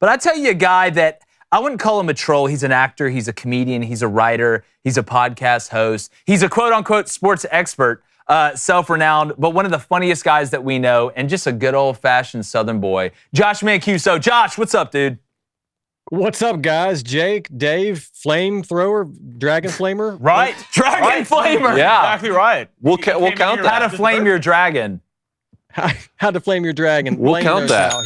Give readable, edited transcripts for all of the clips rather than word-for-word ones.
But I tell you a guy that I wouldn't call him a troll. He's an actor. He's a comedian. He's a writer. He's a podcast host. He's a quote-unquote sports expert, self-renowned, but one of the funniest guys that we know, and just a good old-fashioned Southern boy, Josh Mancuso. Josh, what's up, dude? What's up, guys? Jake, Dave, flamethrower, dragon flamer. Right, dragon flamer. Yeah, Exactly right. We'll count that. How to flame your dragon. How to flame your dragon. We'll Flame count knows that. how.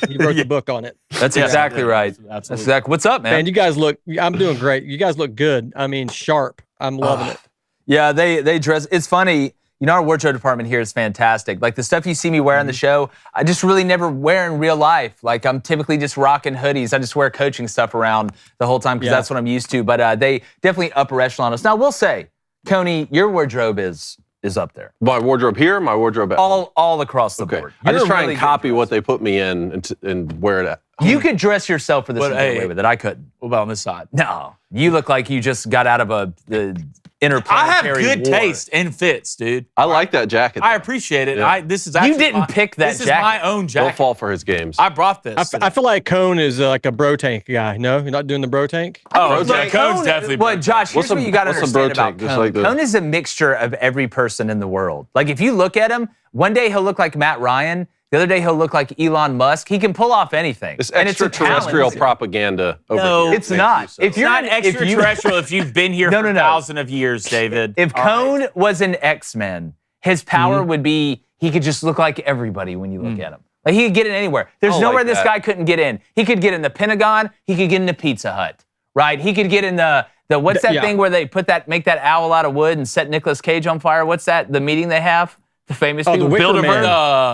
He wrote the book on it. That's exactly right. That's exactly. What's up, man? Man, you guys look. I'm doing great. You guys look good. I mean, sharp. I'm loving it. Yeah, they dress. It's funny. You know, our wardrobe department here is fantastic. Like the stuff you see me wear on the show, I just really never wear in real life. Like I'm typically just rocking hoodies. I just wear coaching stuff around the whole time because that's what I'm used to. But they definitely upper echelon us. Now, we'll say, Coney, your wardrobe is up there. My wardrobe here, my wardrobe at all across the board. I just You're try really and copy good what they put me in and wear it at. You could dress yourself for this and But, get away with it. I couldn't. What about on this side? No, you look like you just got out of the interplanetary I have good war. taste and fits, dude. I like that jacket. I appreciate it. Yeah. This is actually You didn't pick that This is jacket. my own jacket. Don't fall for his games. I brought this. I feel like Cone is like a bro tank guy. No, you're not doing the bro tank. Oh, Bro okay. tank. Cone's definitely. Well, Josh, here's what you got to what's a bro understand about tank? Just Cone. like the- Cone is a mixture of every person in the world. Like, if you look at him, one day he'll look like Matt Ryan. The other day he'll look like Elon Musk. He can pull off anything. It's and it's a extraterrestrial talent. propaganda over No, here. It's not. If You're not extraterrestrial if you've been here for thousands of years, David. If Cone was an X-Men, his power would be he could just look like everybody when you look at him. Like he could get in anywhere. There's I nowhere like this that. guy couldn't get in. He could get in the Pentagon. He could get in the Pizza Hut. Right? He could get in the what's that thing where they make that owl out of wood and set Nicolas Cage on fire? What's that? The meeting they have? The famous people. the Wicker Man.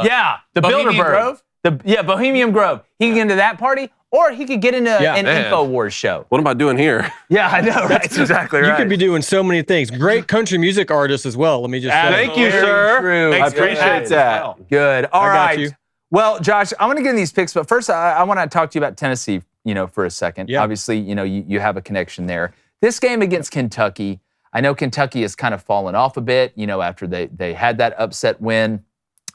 Yeah, the Bohemian Bilderberg. Grove? Bohemian Grove. He could get into that party, or he could get into an Man. InfoWars show. What am I doing here? Yeah, I know, right? That's exactly right. You could be doing so many things. Great country music artist as well. Let me just say. Thank you, Very sir. true. I appreciate that. Good. All I got right. you. Well, Josh, I want to get in these picks, but first I want to talk to you about Tennessee, for a second. Yeah. Obviously, you have a connection there. This game against Kentucky, I know Kentucky has kind of fallen off a bit, after they had that upset win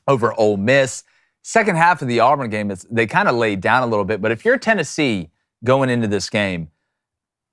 over Ole Miss. Second half of the Auburn game, they kind of laid down a little bit, but if you're Tennessee going into this game,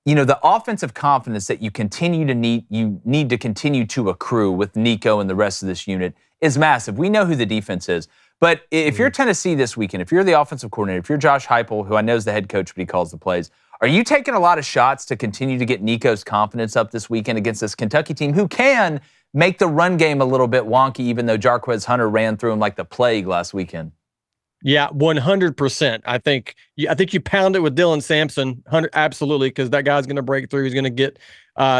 the offensive confidence that you need to continue to accrue with Nico and the rest of this unit is massive. We know who the defense is. But if you're Tennessee this weekend, if you're the offensive coordinator, if you're Josh Heupel, who I know is the head coach, but he calls the plays, are you taking a lot of shots to continue to get Nico's confidence up this weekend against this Kentucky team who can make the run game a little bit wonky, even though Jarquez Hunter ran through him like the plague last weekend? Yeah, 100%. I think you pound it with Dylan Sampson, absolutely, because that guy's going to break through. He's going to get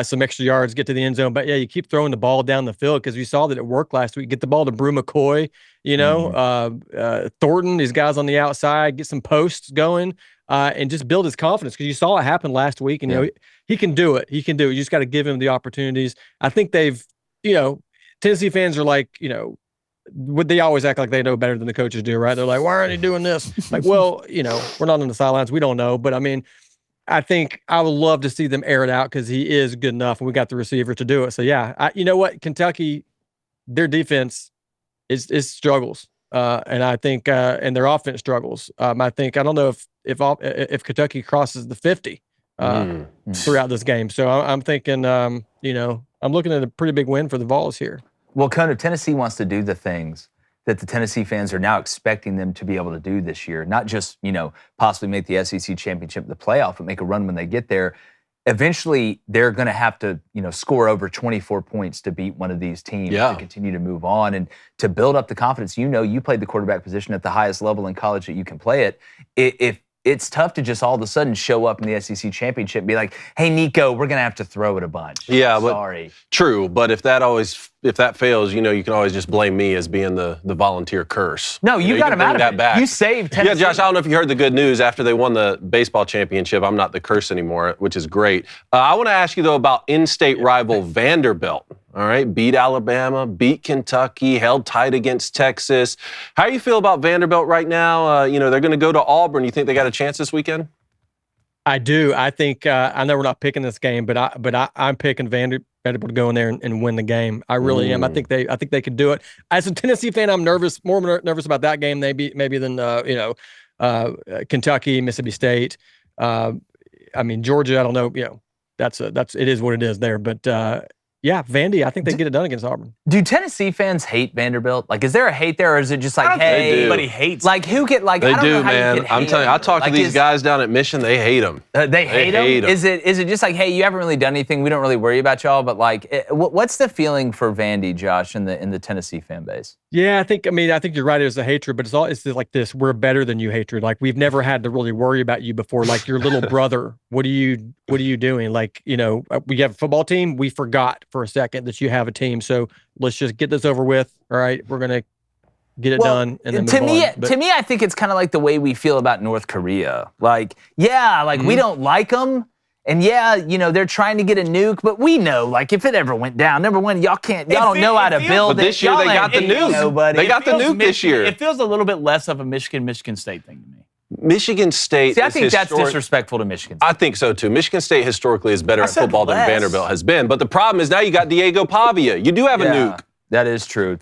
some extra yards, get to the end zone. But yeah, you keep throwing the ball down the field because we saw that it worked last week. Get the ball to Brew McCoy, Thornton, these guys on the outside, get some posts going, and just build his confidence because you saw it happen last week. And he can do it. He can do it. You just got to give him the opportunities. I think Tennessee fans are like, they always act like they know better than the coaches do, right? They're like, why aren't they doing this? Like, well, we're not on the sidelines. We don't know. But I mean, I think I would love to see them air it out because he is good enough and we got the receiver to do it. So yeah, you know what? Kentucky, their defense is struggles. And I think, and their offense struggles. I don't know if Kentucky crosses the 50 throughout this game. So I'm thinking, I'm looking at a pretty big win for the Vols here. Well, if Tennessee wants to do the things that the Tennessee fans are now expecting them to be able to do this year, not just, possibly make the SEC championship, the playoff, but make a run when they get there, eventually they're going to have to, score over 24 points to beat one of these teams to continue to move on and to build up the confidence. You played the quarterback position at the highest level in college that you can play it. If it's tough to just all of a sudden show up in the SEC championship and be like, hey, Nico, we're going to have to throw it a bunch. Yeah, sorry. True, but if that fails, you can always just blame me as being the volunteer curse. No, you got him out of it. Back. You saved Tennessee. Yeah, Josh, I don't know if you heard the good news. After they won the baseball championship, I'm not the curse anymore, which is great. I want to ask you, though, about in-state rival Vanderbilt. All right, beat Alabama, beat Kentucky, held tight against Texas. How do you feel about Vanderbilt right now? They're going to go to Auburn. You think they got a chance this weekend? I do. I think I know we're not picking this game, but I'm picking Vanderbilt to go in there and win the game. I really am. I think they could do it. As a Tennessee fan, I'm more nervous about that game maybe than Kentucky, Mississippi State. Georgia, I don't know. It is what it is there. But Vandy, I think they get it done against Auburn. Do Tennessee fans hate Vanderbilt? Like, is there a hate there, or is it just like, hey, everybody hates? Like, who get like? They I don't do, know how man. You can I'm telling you, I talked to these guys down at Mission. They hate them. They hate them. Is it just like, hey, you haven't really done anything? We don't really worry about y'all. But like, what's the feeling for Vandy, Josh, in the Tennessee fan base? Yeah, I think you're right. There's a hatred, but it's like this: we're better than you hatred. Like, we've never had to really worry about you before. Like, your little brother. What are you doing? Like, we have a football team. We forgot for a second that you have a team. So let's just get this over with. All right, we're gonna get it done. And then to me, I think it's kind of like the way we feel about North Korea. Like, we don't like them. And they're trying to get a nuke, but we know, like, if it ever went down, number one, y'all don't know how to build it. But this year they got the nuke. They got the nuke this year. It feels a little bit less of a Michigan State thing to me. Michigan State. See, I think that's disrespectful to Michigan State. I think so too. Michigan State historically is better at football than Vanderbilt has been. But the problem is now you got Diego Pavia. You do have a nuke. That is true.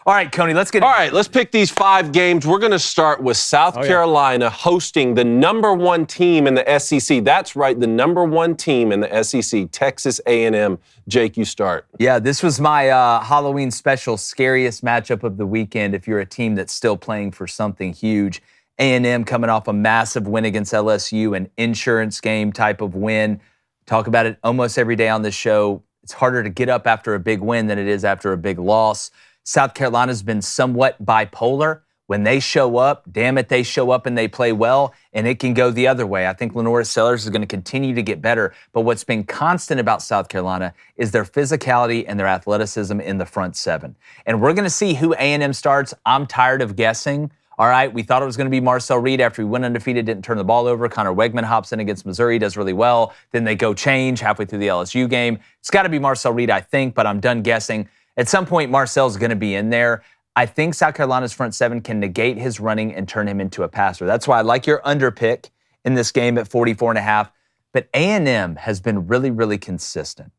All right, Coney, let's get. All right, let's pick these 5 games. We're going to start with South Carolina hosting the number 1 team in the SEC. That's right, the number 1 team in the SEC, Texas A&M. Jake, you start. Yeah, this was my Halloween special, scariest matchup of the weekend. If you're a team that's still playing for something huge, A&M coming off a massive win against LSU, an insurance game type of win. Talk about it almost every day on this show. It's harder to get up after a big win than it is after a big loss. South Carolina's been somewhat bipolar. When they show up, damn it, they show up and they play well, and it can go the other way. I think Lenora Sellers is going to continue to get better, but what's been constant about South Carolina is their physicality and their athleticism in the front 7. And we're going to see who A&M starts. I'm tired of guessing. All right, we thought it was going to be Marcel Reed after he went undefeated, didn't turn the ball over. Connor Wegman hops in against Missouri, does really well. Then they go change halfway through the LSU game. It's got to be Marcel Reed, I think, but I'm done guessing. At some point, Marcel's going to be in there. I think South Carolina's front 7 can negate his running and turn him into a passer. That's why I like your under pick in this game at 44.5. But A&M has been really, really consistent.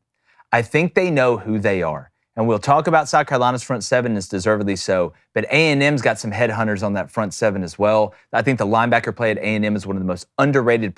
I think they know who they are. And we'll talk about South Carolina's front 7, is deservedly so. But A&M's got some headhunters on that front 7 as well. I think the linebacker play at A&M is one of the most underrated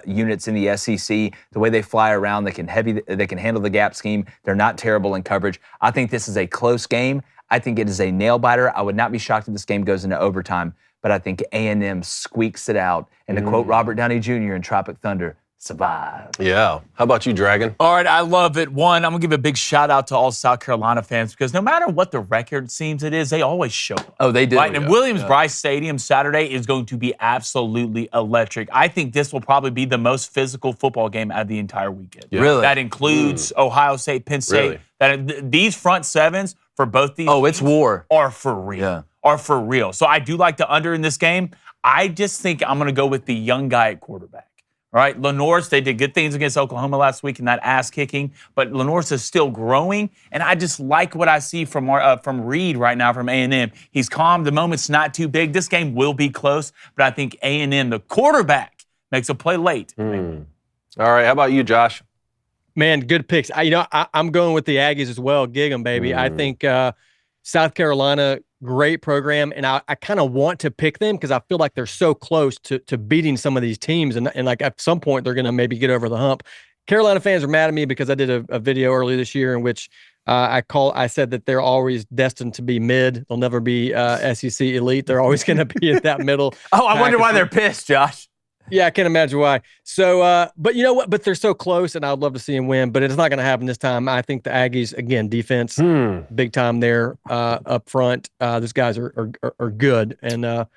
units in the SEC. The way they fly around, they can handle the gap scheme. They're not terrible in coverage. I think this is a close game. I think it is a nail-biter. I would not be shocked if this game goes into overtime. But I think A&M squeaks it out. And to quote Robert Downey Jr. in Tropic Thunder, survive. Yeah. How about you, Dragon? All right, I love it. One, I'm going to give a big shout out to all South Carolina fans, because no matter what the record seems it is, they always show up. Oh, they do. Right? And Williams-Brice Stadium Saturday is going to be absolutely electric. I think this will probably be the most physical football game of the entire weekend. Yeah. Really? That includes Ohio State, Penn State. Really? These front 7s for both these it's war. Are for real. Yeah. Are for real. So I do like the under in this game. I just think I'm going to go with the young guy at quarterback. All right, Lenore's, they did good things against Oklahoma last week in that ass-kicking, but Lenore's is still growing, and I just like what I see from Reed right now from A&M. He's calm. The moment's not too big. This game will be close, but I think A&M, the quarterback, makes a play late. All right, how about you, Josh? Man, good picks. I'm going with the Aggies as well. Gig 'em, baby. I think South Carolina, great program, and I kind of want to pick them because I feel like they're so close to beating some of these teams, and like at some point they're going to maybe get over the hump. Carolina fans are mad at me because I did a video earlier this year in which I said that they're always destined to be mid. They'll never be SEC elite. They're always going to be at that middle. I wonder why they're pissed, Josh. Yeah, I can't imagine why. So, but you know what? But they're so close, and I'd love to see them win. But it's not going to happen this time. I think the Aggies, again, defense, big time there up front. Those guys are good, and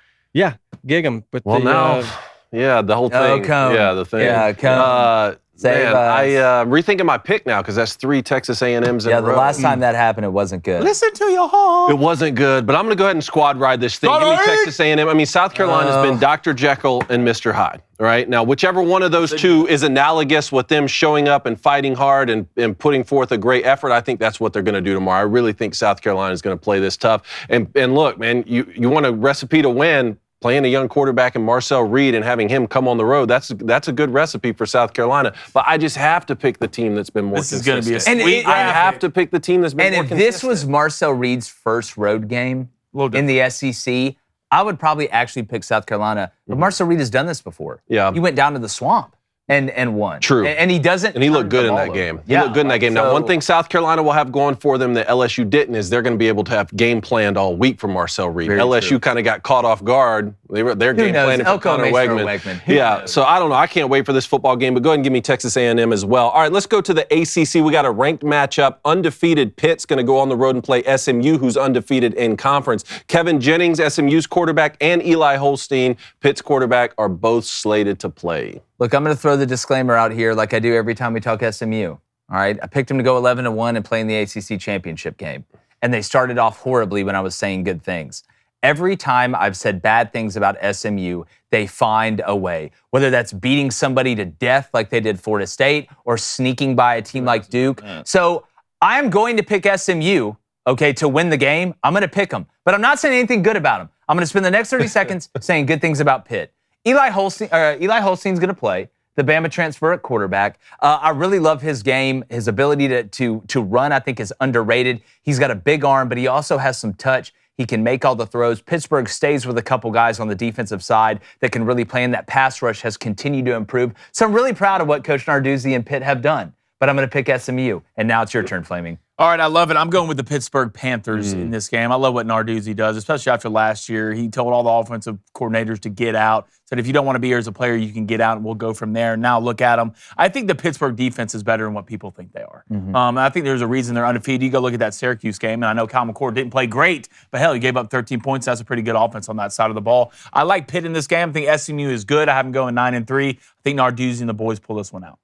gig 'em. But the whole thing. The thing. Yeah, come. Man, I'm rethinking my pick now because that's 3 Texas A&Ms in a row. Yeah, the last time that happened, it wasn't good. Listen to your heart. It wasn't good, but I'm going to go ahead and squad ride this thing. Give me Texas A&M. I mean, South Carolina's been Dr. Jekyll and Mr. Hyde, right? Now, whichever one of those two is analogous with them showing up and fighting hard and putting forth a great effort, I think that's what they're going to do tomorrow. I really think South Carolina is going to play this tough. And look, man, you want a recipe to win. Playing a young quarterback in Marcel Reed and having him come on the road, that's a good recipe for South Carolina. But I just have to pick the team that's been more consistent. This is going to be a sweet I have to pick the team that's been more consistent. And if this was Marcel Reed's first road game in the SEC, I would probably actually pick South Carolina. But Marcel Reed has done this before. Yeah. He went down to the swamp and won. True. And he doesn't. And he looked good in turn the that ball game. over. He looked good in that game. Now, one thing South Carolina will have going for them that LSU didn't is they're going to be able to have game planned all week for Marcel Reed. Very LSU kind of got caught off guard. They're game planning for Connor Wegman. Yeah, so I don't know. I can't wait for this football game, but go ahead and give me Texas A&M as well. All right, let's go to the ACC. We got a ranked matchup. Undefeated Pitt's going to go on the road and play SMU, who's undefeated in conference. Kevin Jennings, SMU's quarterback, and Eli Holstein, Pitt's quarterback, are both slated to play. Look, I'm going to throw the disclaimer out here like I do every time we talk SMU. All right, I picked them to go 11-1 and play in the ACC championship game. And they started off horribly when I was saying good things. Every time I've said bad things about SMU, they find a way. Whether that's beating somebody to death like they did Florida State or sneaking by a team like Duke. So I'm going to pick SMU, okay, to win the game. I'm going to pick them. But I'm not saying anything good about them. I'm going to spend the next 30 seconds saying good things about Pitt. Eli Holstein's going to play, the Bama transfer at quarterback. I really love his game. His ability to run, I think, is underrated. He's got a big arm, but he also has some touch. He can make all the throws. Pittsburgh stays with a couple guys on the defensive side that can really play, and that pass rush has continued to improve. So I'm really proud of what Coach Narduzzi and Pitt have done. But I'm going to pick SMU. And now it's your turn, Flaming. All right, I love it. I'm going with the Pittsburgh Panthers in this game. I love what Narduzzi does, especially after last year. He told all the offensive coordinators to get out, said if you don't want to be here as a player, you can get out, and we'll go from there. Now look at them. I think the Pittsburgh defense is better than what people think they are. I think there's a reason they're undefeated. You go look at that Syracuse game, and I know Kyle McCord didn't play great, but hell, he gave up 13 points. That's a pretty good offense on that side of the ball. I like Pitt in this game. I think SMU is good. I have them going 9-3. I think Narduzzi and the boys pull this one out.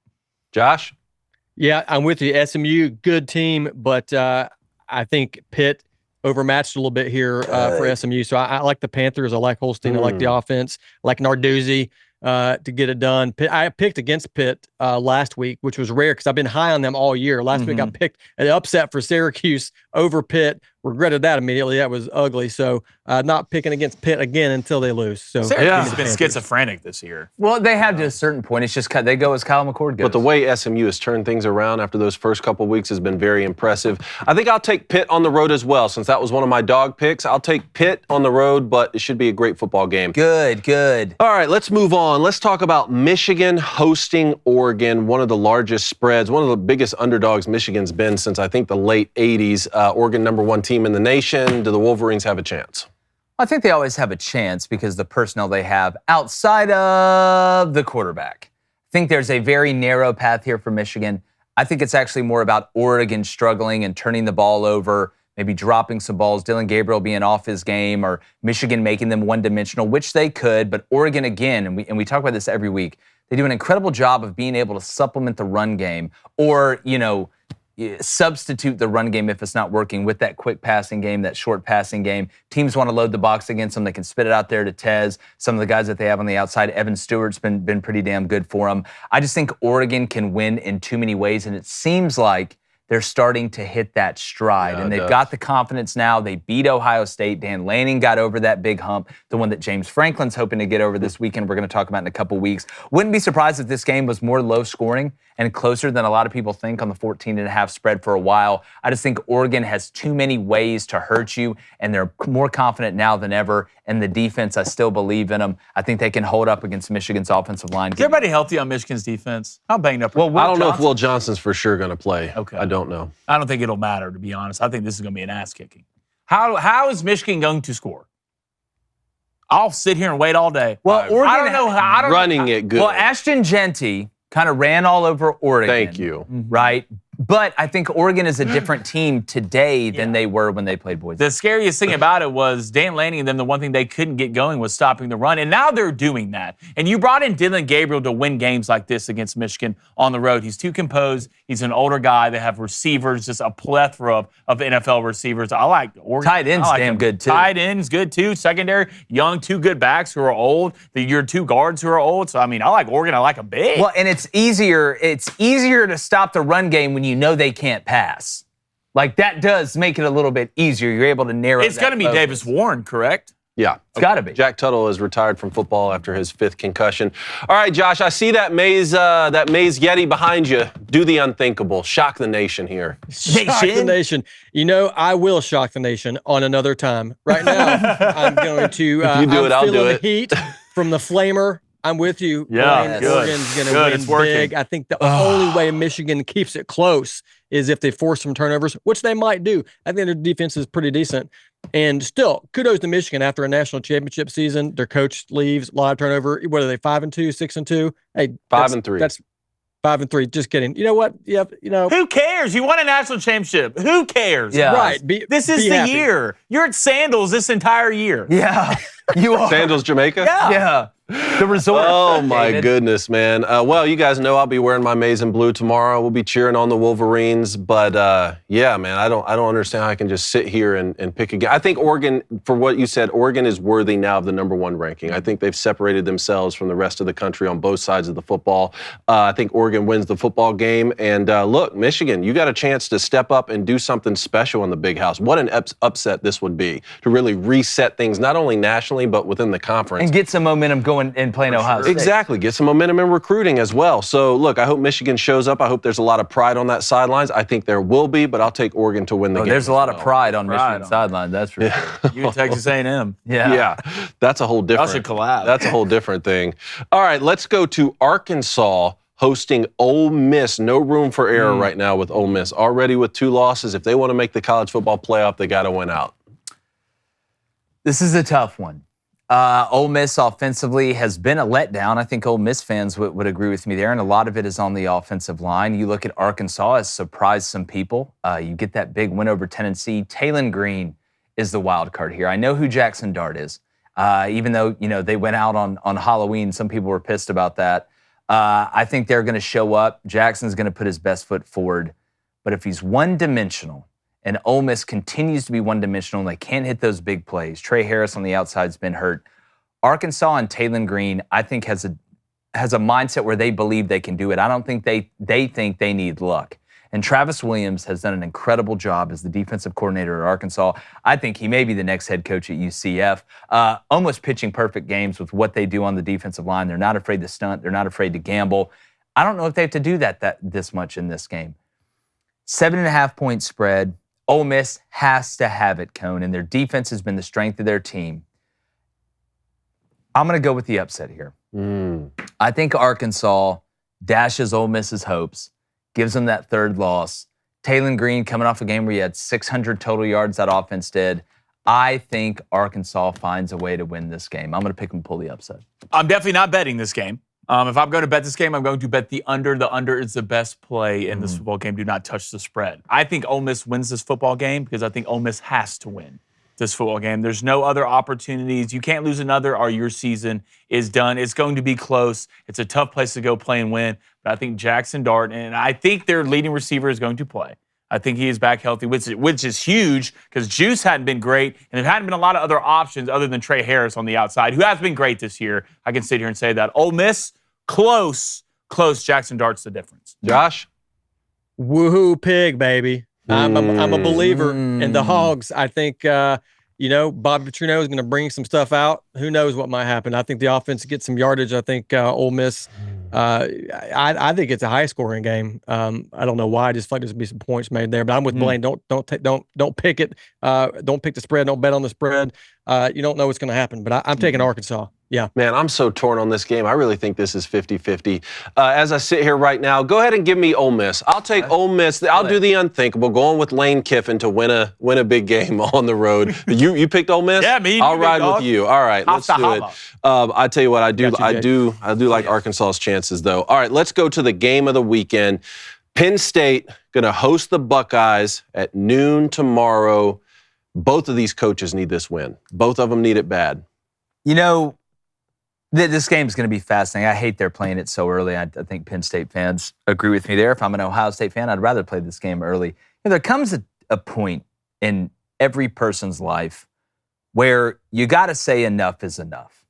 Josh? Yeah, I'm with you. SMU, good team, but I think Pitt overmatched a little bit here for SMU. So I like the Panthers. I like Holstein. I like the offense. I like Narduzzi to get it done. I picked against Pitt last week, which was rare because I've been high on them all year. Last week I picked an upset for Syracuse over Pitt. Regretted that immediately. That was ugly. So not picking against Pitt again until they lose. So Syracuse has been schizophrenic this year. Well, they have to a certain point. It's just they go as Kyle McCord goes. But the way SMU has turned things around after those first couple of weeks has been very impressive. I think I'll take Pitt on the road as well, since that was one of my dog picks. I'll take Pitt on the road, but it should be a great football game. Good. All right, let's move on. Let's talk about Michigan hosting Oregon, one of the largest spreads, one of the biggest underdogs Michigan's been since, I think, the late 80s. Oregon, #1 team in the nation. Do the Wolverines have a chance? I think they always have a chance because the personnel they have outside of the quarterback. I think there's a very narrow path here for Michigan. I think it's actually more about Oregon struggling and turning the ball over, maybe dropping some balls, Dylan Gabriel being off his game, or Michigan making them one-dimensional, which they could. But Oregon, again, and we talk about this every week, they do an incredible job of being able to supplement the run game or, substitute the run game if it's not working with that quick passing game, that short passing game. Teams want to load the box against them. They can spit it out there to Tez. Some of the guys that they have on the outside, Evan Stewart's been pretty damn good for them. I just think Oregon can win in too many ways, and it seems like they're starting to hit that stride. And they've got the confidence now. They beat Ohio State. Dan Lanning got over that big hump, the one that James Franklin's hoping to get over this weekend. We're going to talk about in a couple weeks. Wouldn't be surprised if this game was more low scoring and closer than a lot of people think on the 14.5 spread for a while. I just think Oregon has too many ways to hurt you, and they're more confident now than ever. And the defense, I still believe in them. I think they can hold up against Michigan's offensive line. Is everybody healthy on Michigan's defense? How banged up? Well, I don't know if Will Johnson's for sure going to play. Okay. I don't know. I don't think it'll matter, to be honest. I think this is going to be an ass kicking. How is Michigan going to score? I'll sit here and wait all day. Well, Oregon, I don't know how. Running it good. Well, Ashton Genty kind of ran all over Oregon. Thank you. Right? But I think Oregon is a different team today than they were when they played Boise. The scariest thing about it was Dan Lanning and them, the one thing they couldn't get going was stopping the run. And now they're doing that. And you brought in Dylan Gabriel to win games like this against Michigan on the road. He's too composed. He's an older guy. They have receivers, just a plethora of NFL receivers. I like Oregon. Tight end's damn good, too. Tight end's good, too. Secondary, young, two good backs who are old. Your two guards who are old. So, I mean, I like Oregon. I like them big. Well, and it's easier to stop the run game when you know they can't pass. Like, that does make it a little bit easier. You're able to narrow It's going to be focus. Davis Warren, correct? Yeah. It's got to be. Jack Tuttle is retired from football after his 5th concussion. All right, Josh, I see that Maze Yeti behind you. Do the unthinkable. Shock the nation here. Shock the nation. You know, I will shock the nation on another time. Right now, I'm going to. If you do it, I'll do feeling it. the heat from the Flamer. I'm with you. Yeah, good. Oregon's going to Good, win it's working. big. I think the only way Michigan keeps it close is if they force some turnovers, which they might do. I think their defense is pretty decent. And still, kudos to Michigan after a national championship season. Their coach leaves, a lot of turnover. What are they, 5-2, 6-2? Hey, 5-3. That's 5-3. Just kidding. You know what? Yeah, you know. Who cares? You won a national championship. Who cares? Yeah. Right. This is be the happy. year. You're at Sandals this entire year. Yeah, you are. Sandals, Jamaica? Yeah. The resort. Oh, my David. goodness, man. Well, you guys know I'll be wearing my maize and blue tomorrow. We'll be cheering on the Wolverines. But, yeah, man, I don't understand how I can just sit here and pick again. I think Oregon, for what you said, Oregon is worthy now of the #1 ranking. I think they've separated themselves from the rest of the country on both sides of the football. I think Oregon wins the football game. And, look, Michigan, you got a chance to step up and do something special in the Big House. What an upset this would be to really reset things, not only nationally, but within the conference. And get some momentum going and playing Ohio State. Exactly. Get some momentum in recruiting as well. So, look, I hope Michigan shows up. I hope there's a lot of pride on that sidelines. I think there will be, but I'll take Oregon to win the game. There's a lot of pride on Pride Michigan's on sideline, that's for sure. You and Texas A&M. Yeah, that's a whole different. Y'all should collab. That's a whole different thing. All right, let's go to Arkansas hosting Ole Miss. No room for error right now with Ole Miss. Already with 2 losses. If they want to make the college football playoff, they got to win out. This is a tough one. Ole Miss offensively has been a letdown. I think Ole Miss fans would agree with me there, and a lot of it is on the offensive line. You look at Arkansas, has surprised some people. You get that big win over Tennessee. Taylon Green is the wild card here. I know who Jackson Dart is, even though they went out on Halloween. Some people were pissed about that. I think they're going to show up. Jackson's going to put his best foot forward. But if he's one-dimensional, and Ole Miss continues to be one-dimensional, and they can't hit those big plays. Trey Harris on the outside's been hurt. Arkansas and Taylon Green, I think, has a mindset where they believe they can do it. I don't think they think they need luck. And Travis Williams has done an incredible job as the defensive coordinator at Arkansas. I think he may be the next head coach at UCF. Almost pitching perfect games with what they do on the defensive line. They're not afraid to stunt. They're not afraid to gamble. I don't know if they have to do that this much in this game. 7.5-point spread. Ole Miss has to have it, Cone, and their defense has been the strength of their team. I'm going to go with the upset here. I think Arkansas dashes Ole Miss's hopes, gives them that 3rd loss. Taylon Green coming off a game where he had 600 total yards, that offense did. I think Arkansas finds a way to win this game. I'm going to pick them to pull the upset. I'm definitely not betting this game. If I'm going to bet this game, I'm going to bet the under. The under is the best play in this football game. Do not touch the spread. I think Ole Miss wins this football game because I think Ole Miss has to win this football game. There's no other opportunities. You can't lose another or your season is done. It's going to be close. It's a tough place to go play and win. But I think Jackson Dart, and I think their leading receiver is going to play. I think he is back healthy, which is huge because Juice hadn't been great, and there hadn't been a lot of other options other than Trey Harris on the outside, who has been great this year. I can sit here and say that. Ole Miss, close. Jackson Dart's the difference. Josh? Woohoo pig, baby. I'm a believer in the Hogs. I think, Bobby Petrino is going to bring some stuff out. Who knows what might happen. I think the offense gets some yardage. I think Ole Miss, I think it's a high-scoring game. I don't know why. I just feel like there's going to be some points made there. But I'm with Blaine. Don't pick it. Don't pick the spread. Don't bet on the spread. You don't know what's going to happen. But I'm taking Arkansas. Yeah. Man, I'm so torn on this game. I really think this is 50-50. As I sit here right now, go ahead and give me Ole Miss. I'll take Ole Miss. I'll do the unthinkable, going with Lane Kiffin to win a big game on the road. You picked Ole Miss? Yeah, me. I'll ride with you. All right, let's do it. I tell you what, I do like Arkansas's chances though. All right, let's go to the game of the weekend. Penn State going to host the Buckeyes at noon tomorrow. Both of these coaches need this win. Both of them need it bad. This game is going to be fascinating. I hate they're playing it so early. I think Penn State fans agree with me there. If I'm an Ohio State fan, I'd rather play this game early. There comes a point in every person's life where you got to say enough is enough.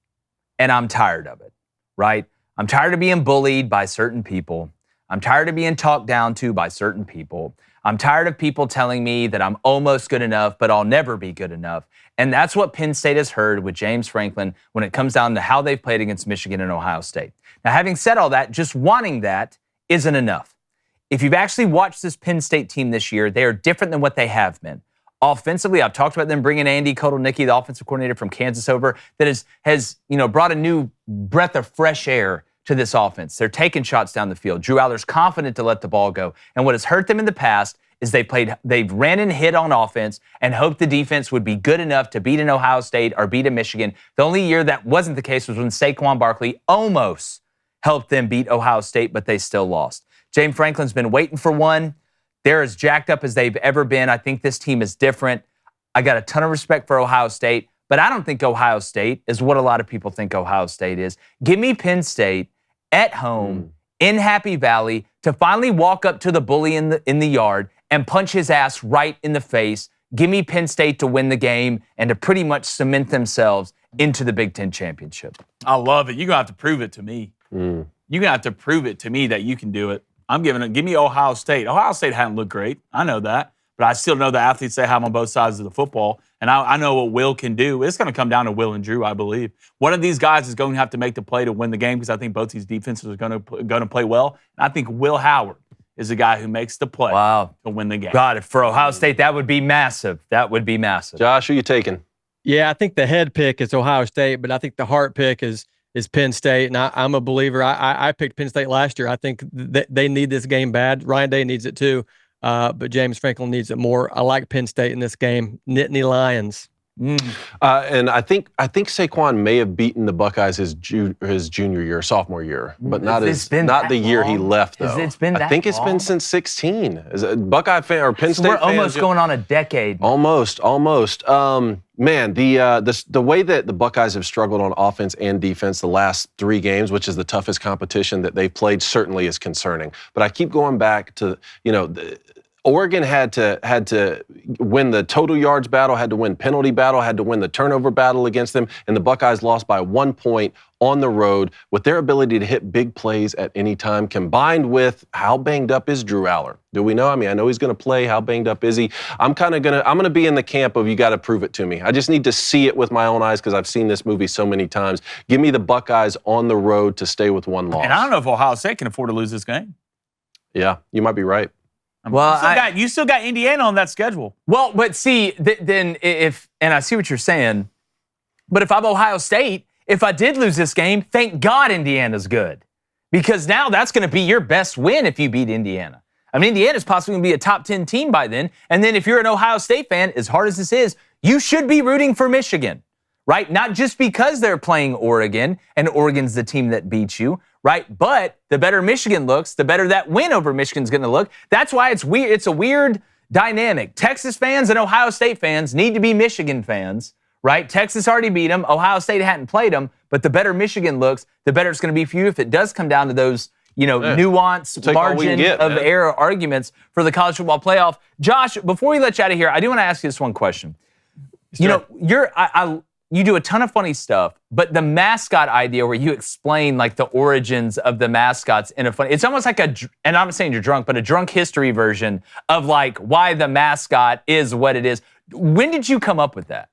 And I'm tired of it, right? I'm tired of being bullied by certain people. I'm tired of being talked down to by certain people. I'm tired of people telling me that I'm almost good enough, but I'll never be good enough. And that's what Penn State has heard with James Franklin when it comes down to how they've played against Michigan and Ohio State. Now, having said all that, just wanting that isn't enough. If you've actually watched this Penn State team this year, they are different than what they have been. Offensively, I've talked about them bringing Andy Kotelnicki, the offensive coordinator from Kansas, over that has brought a new breath of fresh air to this offense. They're taking shots down the field. Drew Aller's confident to let the ball go. And what has hurt them in the past is they've ran and hit on offense and hoped the defense would be good enough to beat an Ohio State or beat a Michigan. The only year that wasn't the case was when Saquon Barkley almost helped them beat Ohio State, but they still lost. James Franklin's been waiting for one. They're as jacked up as they've ever been. I think this team is different. I got a ton of respect for Ohio State, but I don't think Ohio State is what a lot of people think Ohio State is. Give me Penn State at home in Happy Valley to finally walk up to the bully in the yard and punch his ass right in the face. Give me Penn State to win the game and to pretty much cement themselves into the Big Ten championship. I love it. You're going to have to prove it to me. You're going to have to prove it to me that you can do it. Give me Ohio State. Ohio State hadn't looked great. I know that. But I still know the athletes they have on both sides of the football. And I know what Will can do. It's going to come down to Will and Drew, I believe. One of these guys is going to have to make the play to win the game because I think both these defenses are going to play well. And I think Will Howard is the guy who makes the play to win the game. God, for Ohio State, that would be massive. That would be massive. Josh, who you taking? Yeah, I think the head pick is Ohio State, but I think the heart pick is Penn State, and I'm a believer. I picked Penn State last year. I think they need this game bad. Ryan Day needs it too, but James Franklin needs it more. I like Penn State in this game. Nittany Lions. And I think Saquon may have beaten the Buckeyes his junior year, sophomore year, but not the year he left though. It's been that I think it's been since 16. As a Buckeye fan or Penn State fan, we're almost going on a decade. Almost. Man, the way that the Buckeyes have struggled on offense and defense the last 3 games, which is the toughest competition that they've played, certainly is concerning. But I keep going back to Oregon had to win the total yards battle, had to win penalty battle, had to win the turnover battle against them, and the Buckeyes lost by 1 point on the road. With their ability to hit big plays at any time, combined with how banged up is Drew Aller? Do we know? I mean, I know he's going to play. How banged up is he? I'm gonna be in the camp of you got to prove it to me. I just need to see it with my own eyes because I've seen this movie so many times. Give me the Buckeyes on the road to stay with 1 loss. And I don't know if Ohio State can afford to lose this game. Yeah, you might be right. Well, you still got Indiana on that schedule. Well, but see, then and I see what you're saying, but if I'm Ohio State, if I did lose this game, thank God Indiana's good. Because now that's going to be your best win if you beat Indiana. I mean, Indiana's possibly going to be a top 10 team by then. And then if you're an Ohio State fan, as hard as this is, you should be rooting for Michigan, right? Not just because they're playing Oregon and Oregon's the team that beats you, right? But the better Michigan looks, the better that win over Michigan's going to look. That's why it's weird. It's a weird dynamic. Texas fans and Ohio State fans need to be Michigan fans, right? Texas already beat them. Ohio State hadn't played them, but the better Michigan looks, the better it's going to be for you if it does come down to those, nuanced margin of error arguments for the college football playoff. Josh, before we let you out of here, I do want to ask you this one question. Sure. You do a ton of funny stuff, but the mascot idea where you explain like the origins of the mascots in a funny, it's almost like and I'm not saying you're drunk, but a drunk history version of like why the mascot is what it is. When did you come up with that?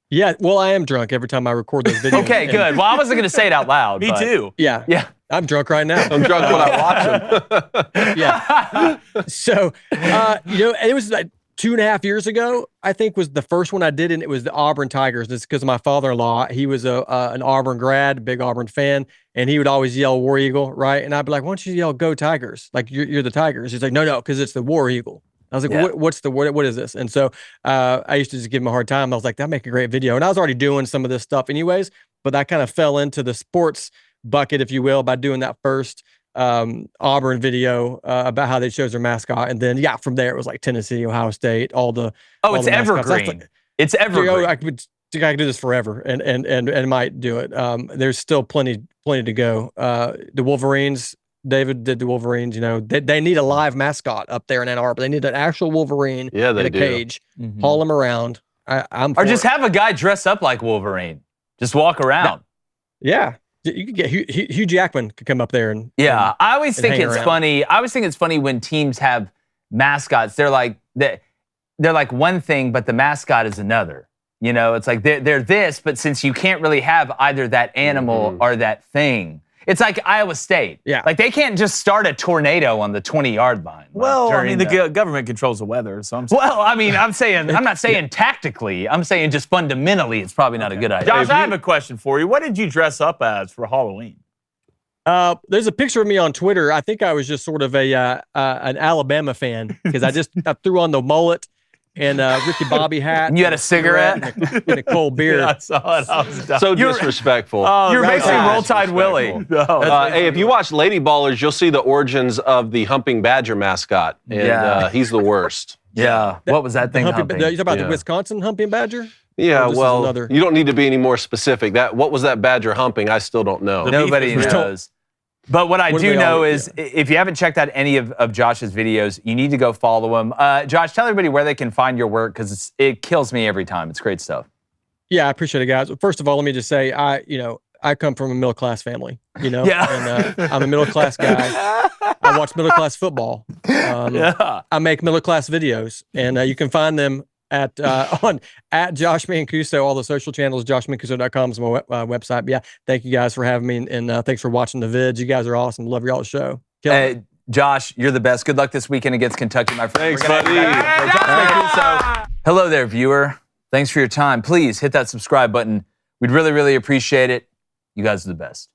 Yeah, well, I am drunk every time I record those videos. Okay, good. Well, I wasn't going to say it out loud. Me too. Yeah. I'm drunk right now. I'm drunk when I watch them. Yeah. So, it was like 2.5 years ago, I think was the first one I did, and it was the Auburn Tigers. It's because my father-in-law, he was an Auburn grad, big Auburn fan, and he would always yell War Eagle, right? And I'd be like, why don't you yell Go Tigers? Like, you're the Tigers. He's like, no, because it's the War Eagle. I was like, what is this? And so I used to just give him a hard time. I was like, that'd make a great video. And I was already doing some of this stuff anyways, but I kind of fell into the sports bucket, if you will, by doing that first Auburn video about how they chose their mascot. And then, from there, it was like Tennessee, Ohio State, it's evergreen. It's evergreen. I could do this forever and might do it. There's still plenty to go. The Wolverines, David did the Wolverines, they need a live mascot up there in Ann Arbor. They need an actual Wolverine in a cage, haul them around. Or just have a guy dress up like Wolverine. Just walk around. Yeah. You could get Hugh Jackman could come up there and I always think hang it's around. funny. I always think it's funny when teams have mascots. They're like one thing, but the mascot is another. You know, it's like they're this, but since you can't really have either that animal or that thing, it's like Iowa State. Yeah. Like they can't just start a tornado on the 20-yard line. Well, like, I mean, the government controls the weather, so I'm Well, I mean, I'm not saying tactically. I'm saying just fundamentally, it's probably not a good idea. Josh, I have a question for you. What did you dress up as for Halloween? There's a picture of me on Twitter. I think I was just sort of an Alabama fan because I threw on the mullet and Ricky Bobby hat. And you had a cigarette? and a cold beer. Yeah, I saw it. I was done. So disrespectful. You're Right. basically Yeah. Roll Tide Willie. Hey, if you watch Lady Ballers, you'll see the origins of the humping badger mascot, and he's the worst. Yeah. What was that thing? You humping? talking about Yeah. the Wisconsin humping badger? Yeah, Or this is well, another- you don't need to be any more specific. What was that badger humping? I still don't know. Nobody beef is knows. But what I What do do they know all- is if you haven't checked out any of Josh's videos, you need to go follow him. Josh, tell everybody where they can find your work because it kills me every time. It's great stuff. Yeah, I appreciate it, guys. First of all, let me just say, I come from a middle class family, and I'm a middle class guy. I watch middle class football. I make middle class videos, and you can find them at Josh Mancuso, all the social channels. JoshMancuso.com is my website. But yeah, thank you guys for having me, and thanks for watching the vids. You guys are awesome. Love y'all's show. Josh, you're the best. Good luck this weekend against Kentucky, my friend. Thanks, We're gonna buddy. have you back. Josh Mancuso. Hello there, viewer. Thanks for your time. Please hit that subscribe button. We'd really, really appreciate it. You guys are the best.